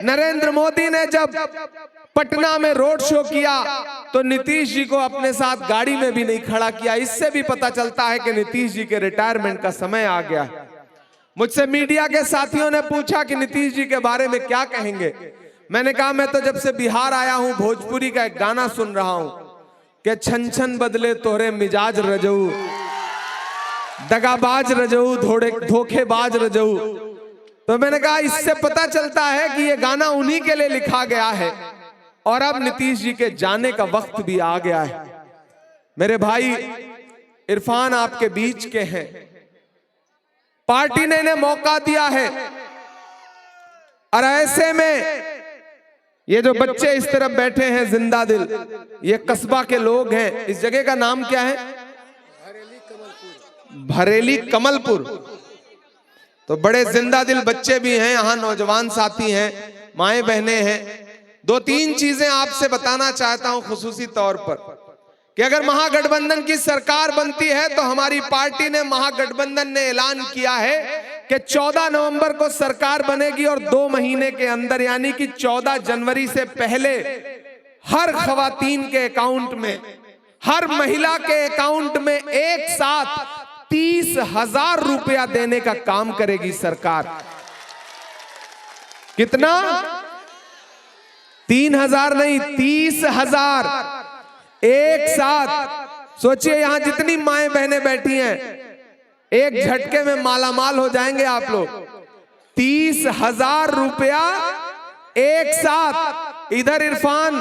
नरेंद्र मोदी ने जब पटना में रोड शो किया तो नीतीश जी को अपने साथ गाड़ी में भी नहीं खड़ा किया। इससे भी पता चलता है कि नीतीश जी के रिटायरमेंट का समय आ गया है। मुझसे मीडिया के साथियों ने पूछा कि नीतीश जी के बारे में क्या कहेंगे। मैंने कहा मैं तो जब से बिहार आया हूं भोजपुरी का एक गाना सुन रहा हूं कि छन छन बदले तोहरे मिजाज रजऊ, दगाबाज रजऊ, धोखेबाज रजऊ। तो मैंने कहा इससे पता चलता है कि ये गाना उन्हीं के लिए लिखा गया है और अब नीतीश जी के जाने का वक्त भी आ गया है। मेरे भाई इरफान आपके बीच के हैं, पार्टी ने इन्हें मौका दिया है और ऐसे में ये जो बच्चे इस तरफ बैठे हैं जिंदा दिल, ये कस्बा के लोग हैं। इस जगह का नाम क्या है? भरेली कमलपुर। तो बड़े जिंदा दिल बच्चे भी हैं, यहाँ नौजवान साथी हैं, माएं बहनें हैं। दो तीन चीजें आपसे बताना चाहता हूं खुसूसी तौर पर कि अगर महागठबंधन की सरकार बनती है तो हमारी पार्टी ने, महागठबंधन ने ऐलान किया है कि 14 नवंबर को सरकार बनेगी और 2 महीने के अंदर यानी कि 14 जनवरी से पहले हर खवातीन के अकाउंट में, हर महिला के अकाउंट में एक साथ 30,000 रुपया देने का काम करेगी सरकार। कितना? 3,000 नहीं, 30,000 एक साथ। सोचिए यहां जितनी माएं बहनें बैठी हैं, एक झटके में मालामाल हो जाएंगे आप लोग। 30,000 रुपया एक साथ। इधर इरफान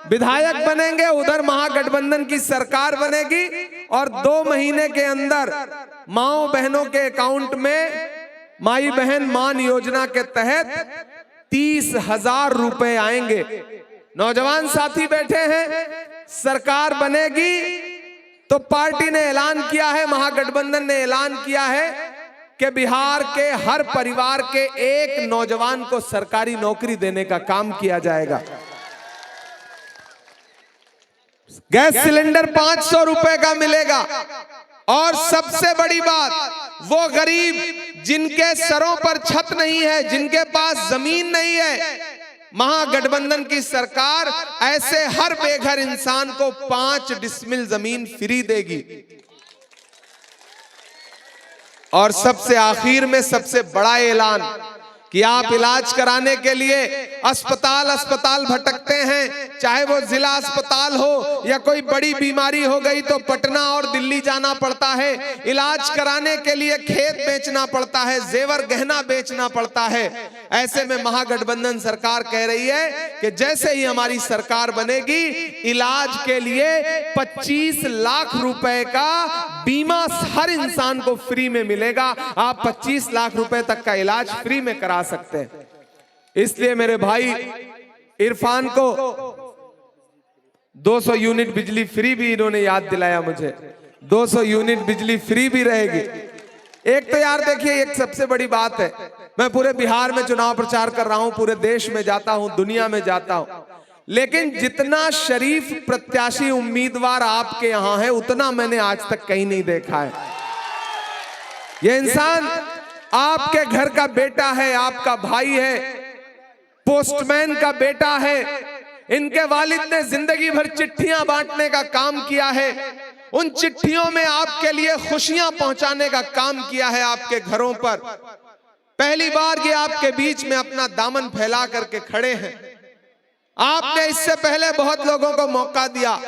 विधायक बनेंगे, उधर महागठबंधन की सरकार बनेगी और 2 महीने के अंदर माओ बहनों के अकाउंट में माई बहन मान योजना के तहत 30,000 रुपए आएंगे। नौजवान साथी बैठे हैं, सरकार बनेगी तो पार्टी ने ऐलान किया है, महागठबंधन ने ऐलान किया है कि बिहार के हर परिवार के एक नौजवान को सरकारी नौकरी देने का काम किया जाएगा। गैस सिलेंडर 500 रुपए का मिलेगा और सबसे बड़ी बात, वो गरीब जिनके सरों पर छत नहीं है, जिनके पास जमीन नहीं है, महागठबंधन की सरकार ऐसे हर बेघर इंसान को 5 डिसमिल जमीन फ्री देगी। और सबसे आखिर में सबसे बड़ा ऐलान कि आप इलाज कराने के लिए अस्पताल भटकते हैं, चाहे वो जिला अस्पताल हो या कोई बड़ी बीमारी हो गई तो पटना और दिल्ली जाना पड़ता है, इलाज कराने के लिए खेत बेचना पड़ता है, जेवर गहना बेचना पड़ता है। ऐसे में महागठबंधन सरकार कह रही है कि जैसे ही हमारी सरकार बनेगी, इलाज के लिए 25 लाख रुपए का बीमा हर इंसान को फ्री में मिलेगा। आप 25 लाख रुपए तक का इलाज फ्री में करा सकते हैं। इसलिए मेरे भाई इरफान को 200 यूनिट बिजली फ्री भी इन्होंने याद दिलाया मुझे। 200 यूनिट बिजली फ्री भी रहेगी। एक तो यार देखिए, एक सबसे बड़ी बात है, मैं पूरे बिहार में चुनाव प्रचार कर रहा हूं, पूरे देश में जाता हूं, दुनिया में जाता हूं, लेकिन जितना शरीफ प्रत्याशी उम्मीदवार आपके यहां है उतना मैंने आज तक कहीं नहीं देखा है। यह इंसान आपके घर का बेटा है, आपका भाई है, पोस्टमैन का बेटा है। इनके वालिद ने जिंदगी भर चिट्ठियां बांटने का काम किया है, उन चिट्ठियों में आपके लिए खुशियां पहुंचाने का काम किया है आपके घरों पर। पहली बार ये आपके बीच में अपना दामन फैला करके खड़े हैं। आपने इससे पहले बहुत लोगों को मौका दिया,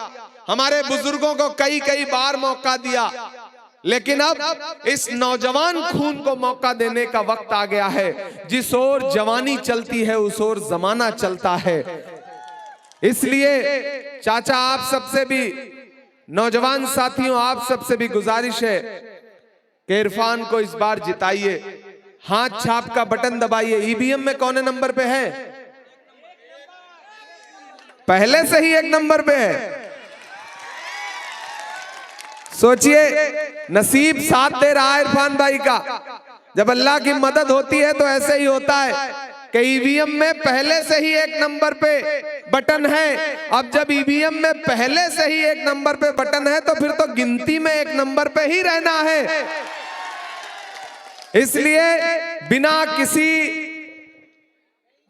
हमारे बुजुर्गों को कई बार मौका दिया, लेकिन अब इस नौजवान खून को मौका देने का वक्त आ गया है। जिस ओर जवानी चलती है उस ओर जमाना चलता है। इसलिए चाचा आप सबसे भी, नौजवान साथियों आप सबसे भी गुजारिश है कि इरफान को इस बार जिताइए। हाथ छाप का बटन दबाइए। ईवीएम में कौन नंबर पे है? पहले से ही 1 नंबर पे है। सोचिए नसीब साथ दे रहा है इरफान भाई का। जब अल्लाह की मदद होती है तो ऐसे ही होता है कि ईवीएम में पहले से ही 1 नंबर पे बटन है। अब जब ईवीएम में पहले से ही 1 नंबर पे बटन है तो फिर तो गिनती में 1 नंबर पे ही रहना है। इसलिए बिना किसी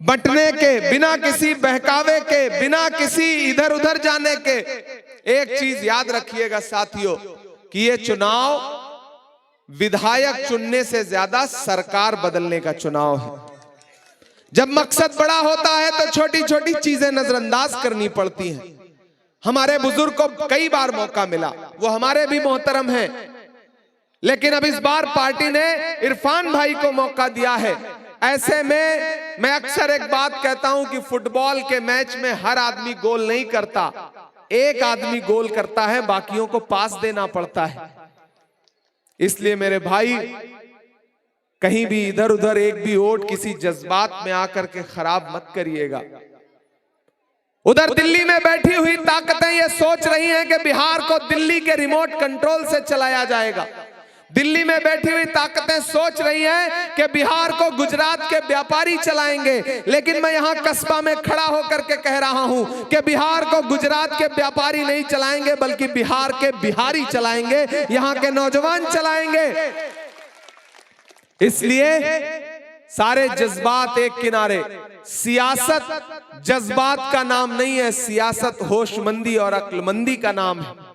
बंटने के, बिना किसी बहकावे के, बिना किसी इधर उधर जाने के। एक चीज याद रखिएगा साथियों कि ये चुनाव विधायक चुनने से ज्यादा सरकार बदलने का चुनाव है। जब मकसद बड़ा होता है तो छोटी छोटी चीजें नजरअंदाज करनी पड़ती हैं। हमारे बुजुर्ग को कई बार मौका मिला, वो हमारे भी मोहतरम हैं, लेकिन अब इस बार पार्टी ने इरफान भाई को मौका दिया है। ऐसे में मैं अक्सर एक बात कहता हूं कि फुटबॉल के मैच में हर आदमी गोल नहीं करता, एक आदमी गोल करता है, बाकियों को पास देना पड़ता है। इसलिए मेरे भाई, कहीं भी इधर उधर एक भी वोट किसी जज्बात में आकर के खराब मत करिएगा। उधर दिल्ली में बैठी हुई ताकतें ये सोच रही हैं कि बिहार को दिल्ली के रिमोट कंट्रोल से चलाया जाएगा। दिल्ली में बैठी हुई ताकतें सोच रही हैं कि बिहार को गुजरात के व्यापारी चलाएंगे, लेकिन मैं यहां कस्बा में खड़ा होकर के कह रहा हूं कि बिहार को गुजरात के व्यापारी नहीं चलाएंगे, बल्कि बिहार के बिहारी चलाएंगे, यहां के नौजवान चलाएंगे। इसलिए सारे जज्बात एक किनारे, सियासत जज्बात का नाम नहीं है, सियासत होशमंदी और अक्लमंदी का नाम है।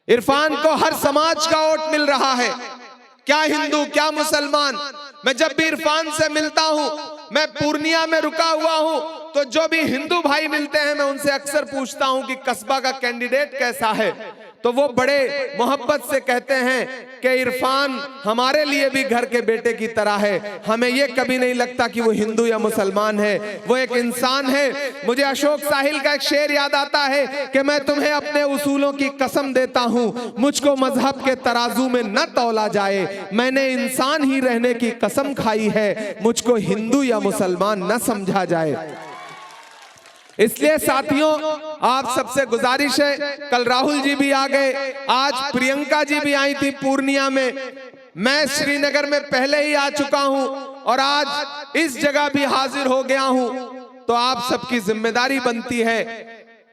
इरफान को हर समाज का वोट मिल रहा है, क्या हिंदू क्या मुसलमान। मैं जब भी इरफान से मिलता हूं, मैं पूर्णिया में रुका हुआ हूं, तो जो भी हिंदू भाई मिलते हैं मैं उनसे अक्सर पूछता हूं कि कस्बा का कैंडिडेट कैसा है, तो वो बड़े मोहब्बत से कहते हैं कि इरफान हमारे लिए भी घर के बेटे की तरह है। हमें ये कभी नहीं लगता कि वो हिंदू या मुसलमान है, वो एक इंसान है। मुझे अशोक साहिल का एक शेर याद आता है कि मैं तुम्हें अपने उसूलों की कसम देता हूं, मुझको मजहब के तराजू में न तौला जाए, मैंने इंसान ही रहने की कसम खाई है, मुझको हिंदू या मुसलमान न समझा जाए। इसलिए साथियों, आप सबसे गुजारिश है, कल राहुल जी भी आ गए, आज प्रियंका जी भी आई थी पूर्णिया में, मैं श्रीनगर में पहले ही आ चुका हूं और आज इस जगह भी हाजिर हो गया हूं। तो आप सबकी जिम्मेदारी बनती है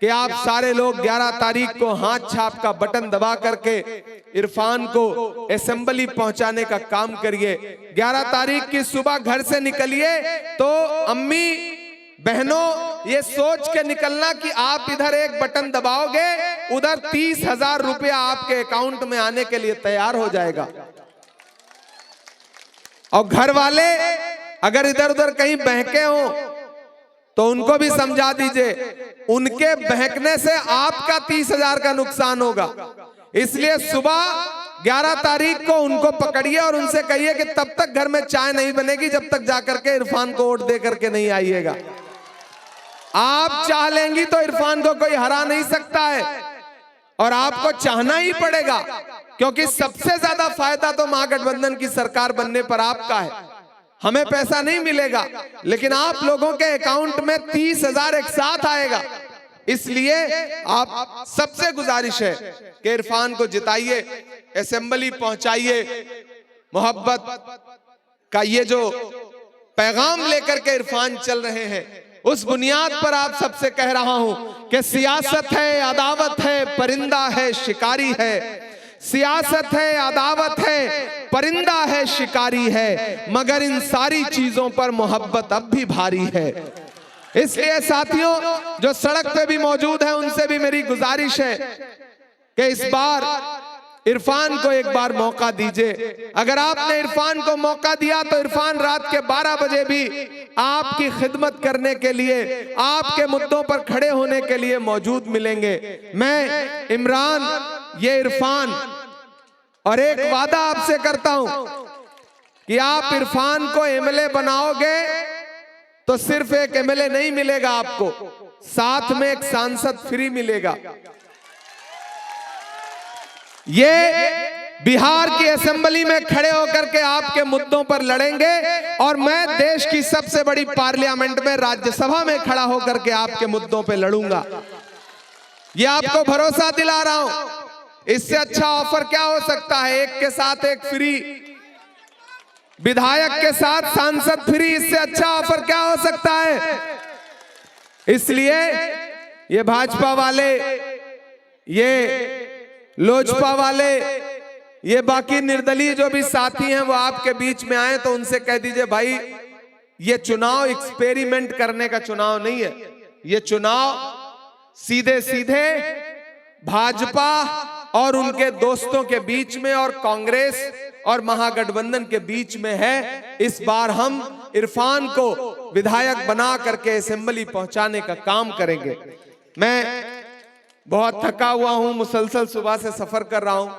कि आप सारे लोग 11 तारीख को हाथ छाप का बटन दबा करके इरफान को असेंबली पहुंचाने का काम करिए। 11 तारीख की सुबह घर से निकलिए तो अम्मी बहनों ये सोच के निकलना कि आप इधर एक बटन दबाओगे, उधर 30,000 रुपया आपके अकाउंट में आने के लिए तैयार हो जाएगा। और घर वाले अगर इधर उधर कहीं बहके हो तो उनको भी समझा दीजिए, उनके बहकने से आपका 30,000 का नुकसान होगा। इसलिए सुबह 11 तारीख को उनको पकड़िए और उनसे कहिए कि तब तक घर में चाय नहीं बनेगी जब तक जाकर के इरफान को वोट दे करके नहीं आइएगा। आप चाह लेंगी तो इरफान को कोई हरा नहीं सकता है, और आपको चाहना ही पड़ेगा, क्योंकि सबसे ज्यादा फायदा तो महागठबंधन की सरकार बनने पर आपका है। हमें पैसा नहीं मिलेगा, लेकिन आप लोगों के अकाउंट में 30,000 एक साथ आएगा। इसलिए आप सबसे गुजारिश है कि इरफान को जिताइए, असेंबली पहुंचाइए, मोहब्बत का ये जो पैगाम लेकर के इरफान चल रहे हैं, उस बुनियाद पर आप सबसे कह रहा हूं कि सियासत है, अदावत है, परिंदा है, शिकारी है। सियासत है, अदावत है, परिंदा है, शिकारी है, मगर इन सारी चीजों पर मोहब्बत अब भी भारी है। इसलिए साथियों, जो सड़क पे भी मौजूद है उनसे भी मेरी गुजारिश है कि इस बार इरफान को एक बार मौका दीजिए। अगर आपने इरफान को मौका दिया तो इरफान रात के 12 बजे भी आपकी खिदमत करने के लिए, आपके मुद्दों पर खड़े होने के लिए मौजूद मिलेंगे। मैं इमरान, ये इरफान, और एक वादा आपसे करता हूं कि आप इरफान को एमएलए बनाओगे तो सिर्फ एक एमएलए नहीं मिलेगा आपको, साथ में एक सांसद फ्री मिलेगा। ये बिहार की असेंबली में खड़े होकर के आपके मुद्दों पर लड़ेंगे, और मैं देश की सबसे बड़ी पार्लियामेंट में, राज्यसभा में खड़ा होकर के आपके मुद्दों पे लड़ूंगा। ये आपको भरोसा दिला रहा हूं। इससे अच्छा ऑफर क्या हो सकता है? एक के साथ एक फ्री, विधायक के साथ सांसद फ्री, इससे अच्छा ऑफर क्या हो सकता है? इसलिए ये भाजपा वाले, ये लोजपा वाले, ये बाकी निर्दलीय जो भी साथी हैं वो आपके बीच में आए तो उनसे कह दीजिए, भाई ये चुनाव एक्सपेरिमेंट करने का चुनाव नहीं है। ये चुनाव सीधे सीधे भाजपा और उनके दोस्तों के बीच में और कांग्रेस और महागठबंधन के बीच में है। इस बार हम इरफान को विधायक बना करके असेंबली पहुंचाने का काम करेंगे। मैं बहुत थका हुआ हूं, मुसलसल सुबह से सफर कर रहा हूं,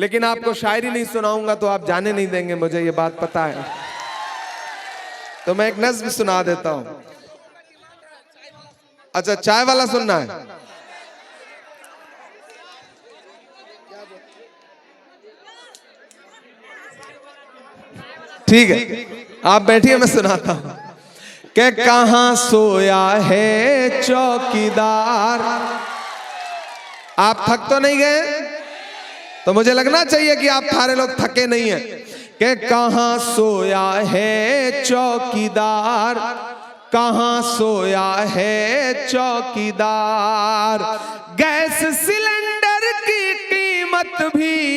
लेकिन आपको शायरी नहीं सुनाऊंगा तो आप जाने नहीं देंगे, मुझे ये बात पता है। तो मैं एक नज्म सुना देता हूं। अच्छा, चाय वाला सुनना है? ठीक है, आप बैठिए, मैं सुनाता हूं। कि कहां सोया है चौकीदार। आप थक तो नहीं गए? तो मुझे लगना चाहिए कि आप सारे लोग थके नहीं हैं। कि कहां सोया है चौकीदार, कहां सोया है चौकीदार। गैस सिलेंडर की कीमत भी